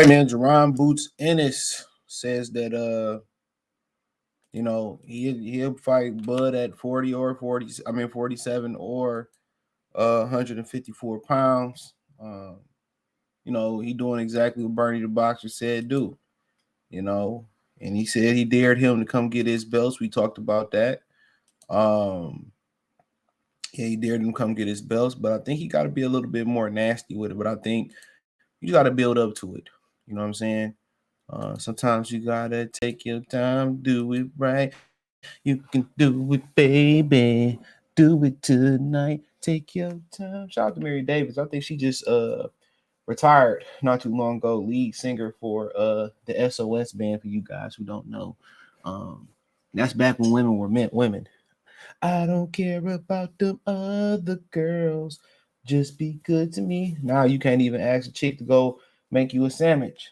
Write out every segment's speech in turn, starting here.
right, man. Jaron Boots Ennis says that he'll fight Bud at 40 or 40. I mean 47 or 154 pounds. He doing exactly what Bernie the Boxer said do. You know, and he said he dared him to come get his belts. We talked about that. Yeah, he dared him to come get his belts, but I think he got to be a little bit more nasty with it. But I think you got to build up to it. You know what I'm saying? Sometimes you gotta take your time, do it right. You can do it, baby. Do it tonight. Take your time. Shout out to Mary Davis. I think she just retired not too long ago. Lead singer for the SOS band. For you guys who don't know, that's back when women were meant women. I don't care about them other girls. Just be good to me. Now you can't even ask a chick to go make you a sandwich.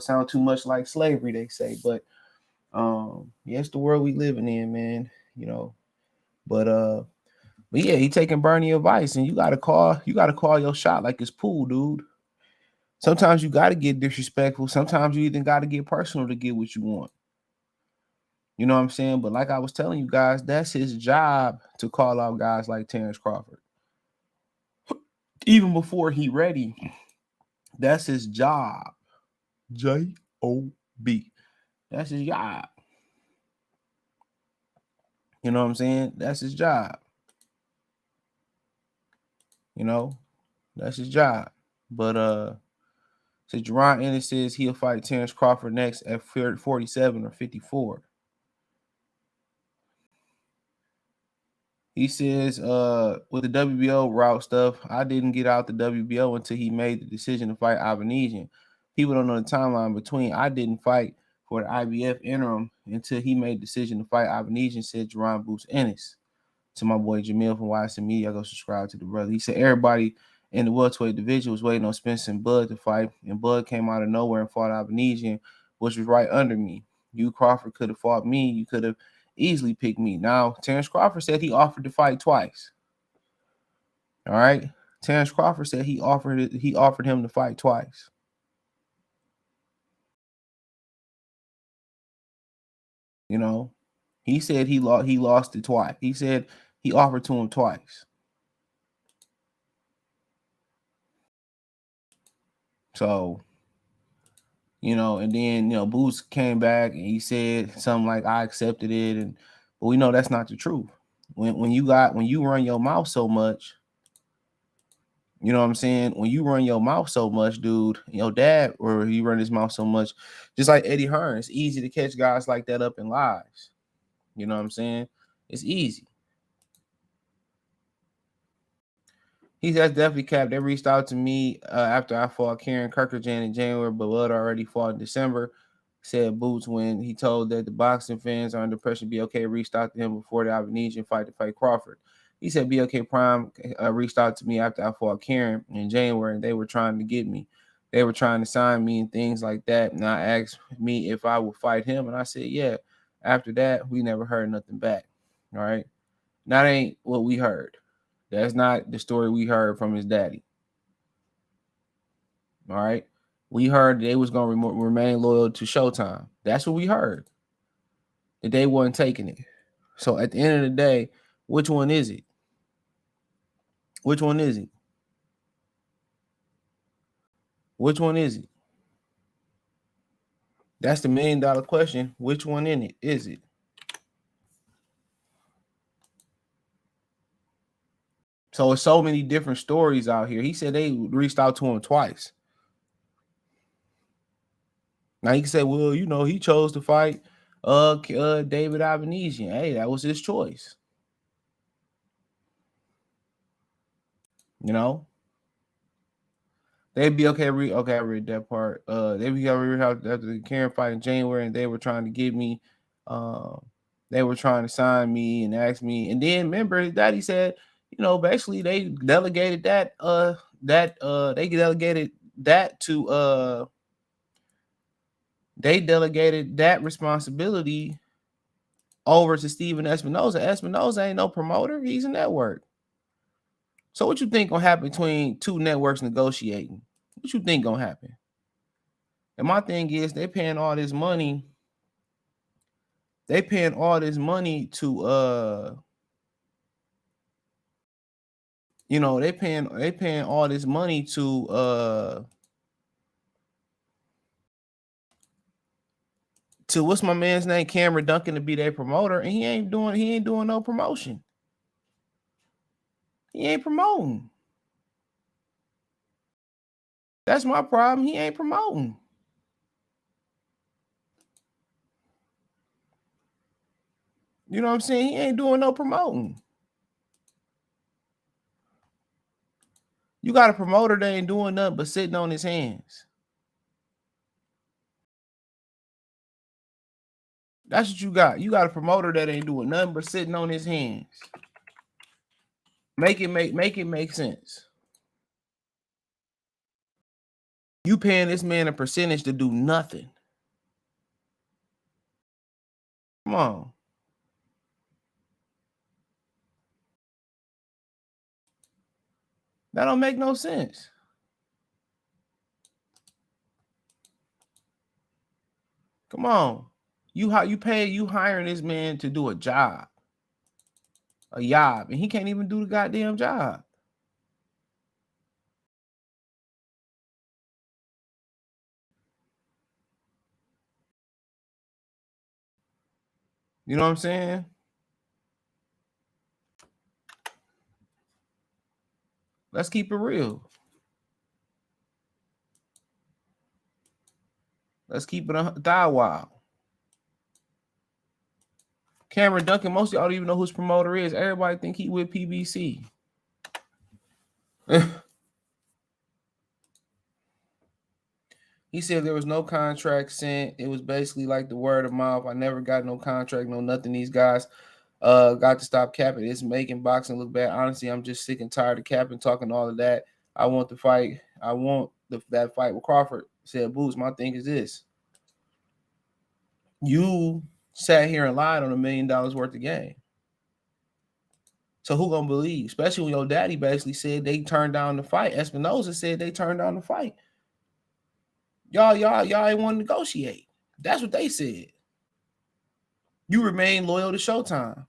Sound too much like slavery, they say. But yeah, it's the world we living in, man. But but yeah, he taking Bernie advice, and you gotta call your shot like it's pool, dude. Sometimes you gotta get disrespectful. Sometimes you even gotta get personal to get what you want. You know what I'm saying? But like I was telling you guys, that's his job to call out guys like Terence Crawford. Even before he ready, that's his job. Job. That's his job. You know what I'm saying? That's his job. That's his job. But so Jaron Ennis says he'll fight Terence Crawford next at 47 or 54. He says, with the WBO route stuff, I didn't get out the WBO until he made the decision to fight Avanesian. People don't know the timeline between. I didn't fight for the IBF interim until he made the decision to fight Avanesian, said Jaron Boots Ennis. To my boy Jamil from YSM Media, I go subscribe to the brother. He said everybody in the welterweight division was waiting on Spencer and Bud to fight, and Bud came out of nowhere and fought Avanesian, which was right under me. You, Crawford, could have fought me. You could have easily picked me. Now, Terence Crawford said he offered to fight twice. All right. Terence Crawford said he offered him to fight twice. He said he lost it twice. He said he offered to him twice. So, and then Boots came back and he said something like, I accepted it, but we know that's not the truth. When you run your mouth so much, you know what I'm saying? When you run your mouth so much, dude, your dad, or he run his mouth so much, just like Eddie Hearn, it's easy to catch guys like that up in lies. You know what I'm saying? It's easy. He has definitely capped. They reached out to me after I fought Karen Kirkland in January, but Bud already fought in December. Said Boots when he told that the boxing fans are under pressure. BOK reached out to him before the Avanesian fight to fight Crawford. He said BOK Prime reached out to me after I fought Karen in January, and they were trying to get me. They were trying to sign me and things like that. And I asked me if I would fight him, and I said, yeah. After that, we never heard nothing back. All right. That ain't what we heard. That's not the story we heard from his daddy. All right. We heard they was going to remain loyal to Showtime. That's what we heard. That they wasn't taking it. So at the end of the day, which one is it? Which one is it? Which one is it? That's the $1 million question. Which one in it is it? So it's so many different stories out here. He said they reached out to him twice. Now he can say, well, he chose to fight David Avanesian. Hey, that was his choice. They'd be okay. I read that part. They'd be after the Karen fight in January, and they were trying to get me. They were trying to sign me and ask me. And then remember, his daddy said, basically they delegated that. They delegated that to. They delegated that responsibility over to Steven Espinoza. Espinoza ain't no promoter; he's a network. So what you think gonna happen between two networks negotiating? What you think gonna happen? And my thing is, they paying all this money. They paying all this money to they paying all this money to what's my man's name, Cameron Duncan, to be their promoter, and he ain't doing no promotion. He ain't promoting. That's my problem. He ain't promoting. You know what I'm saying? He ain't doing no promoting. You got a promoter that ain't doing nothing but sitting on his hands. That's what you got. You got a promoter that ain't doing nothing but sitting on his hands. Make it make sense. You paying this man a percentage to do nothing. Come on. That don't make no sense. Come on. You hiring this man to do a job. And he can't even do the goddamn job. You know what I'm saying? Let's keep it real. Let's keep it a dial. Cameron Duncan, most of y'all don't even know who his promoter is. Everybody think he with PBC. He said there was no contract sent. It was basically like the word of mouth. I never got no contract, no nothing. These guys got to stop capping. It's making boxing look bad. Honestly, I'm just sick and tired of capping, talking all of that. I want the fight. I want that fight with Crawford. Said Boots, my thing is this. You sat here and lied on $1 million worth of game. So who gonna believe? Especially when your daddy basically said they turned down the fight. Espinosa said they turned down the fight. Y'all ain't want to negotiate. That's what they said. You remain loyal to Showtime.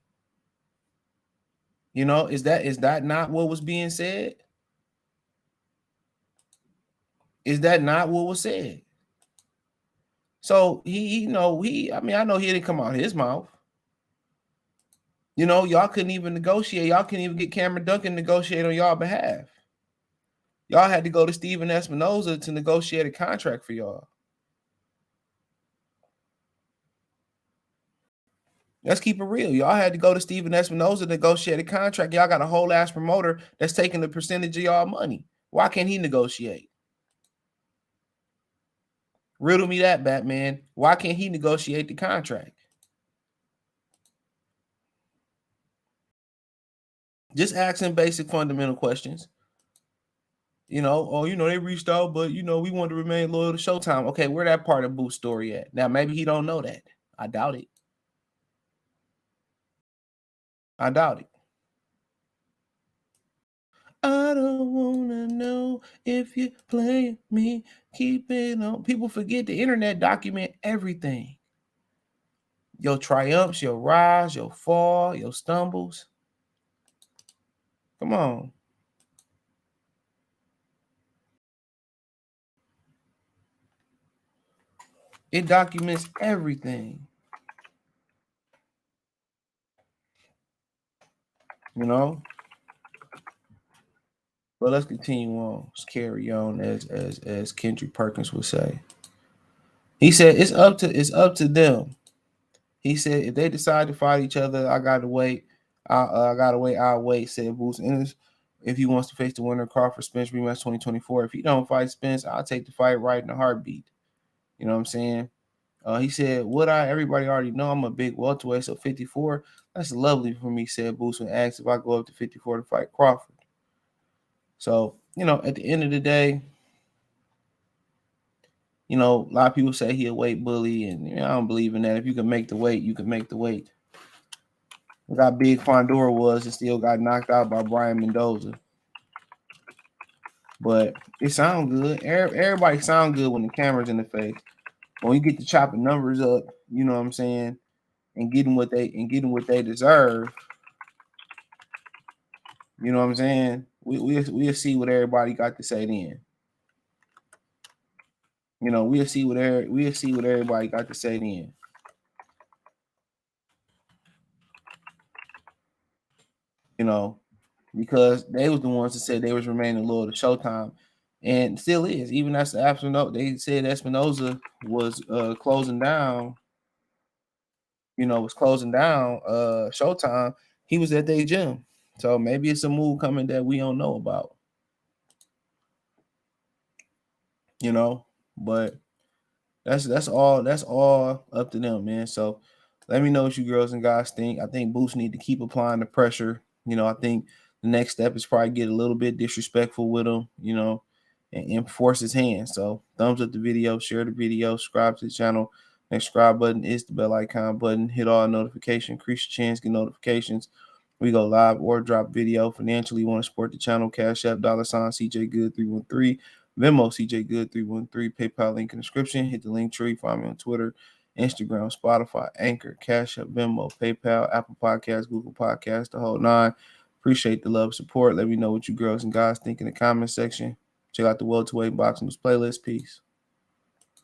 You know, is that not what was being said? Is that not what was said? So I know he didn't come out of his mouth. You know, y'all couldn't even negotiate. Y'all couldn't even get Cameron Duncan to negotiate on y'all behalf. Y'all had to go to Steven Espinosa to negotiate a contract for y'all. Let's keep it real. Y'all had to go to Steven Espinosa to negotiate a contract. Y'all got a whole ass promoter that's taking the percentage of y'all money. Why can't he negotiate? Riddle me that, Batman. Why can't he negotiate the contract? Just asking basic fundamental questions. They reached out, but we want to remain loyal to Showtime. Okay, where that part of Boo's story at? Now, maybe he don't know that. I doubt it. I don't wanna know if you play me. Keep it on. People forget the internet document everything. Your triumphs, your rise, your fall, your stumbles. Come on. It documents everything. But let's continue on. Let's carry on, as Kendrick Perkins would say. He said it's up to them. He said if they decide to fight each other, I gotta wait. I'll wait. Said Bruce Ennis. If he wants to face the winner, Crawford Spence rematch 2024. If he don't fight Spence, I'll take the fight right in a heartbeat. You know what I'm saying? He said, would I? Everybody already know I'm a big welterweight, so 54. That's lovely for me, said Boots, when asked if I go up to 54 to fight Crawford. So, at the end of the day, a lot of people say he a weight bully, and I don't believe in that. If you can make the weight, you can make the weight. Look how big Fondora was and still got knocked out by Brian Mendoza. But it sound good. Everybody sound good when the camera's in the face. When you get to chopping numbers up, you know what I'm saying, and getting what they deserve, you know what I'm saying. We'll see what everybody got to say then. We'll see what everybody got to say then. You know, because they was the ones that said they was remaining loyal to Showtime, and still is. Even after Espinosa, they said Espinosa was closing down. Was closing down Showtime. He was at their gym, so maybe it's a move coming that we don't know about. But that's all up to them, man. So let me know what you girls and guys think. I think Boost need to keep applying the pressure. I think the next step is probably get a little bit disrespectful with him, and force his hand. So thumbs up the video, share the video, subscribe to the channel. Next subscribe button is the bell icon button. Hit all notifications, increase your chance, get notifications. We go live or drop video. Financially, you want to support the channel, Cash App, $ CJ Good 313. Venmo, CJ Good 313. PayPal link in the description. Hit the link tree. Find me on Twitter, Instagram, Spotify, Anchor, Cash App, Venmo, PayPal, Apple Podcasts, Google Podcasts, the whole nine. Appreciate the love, support. Let me know what you girls and guys think in the comment section. Check out the Welterweight Boxing News playlist. Peace.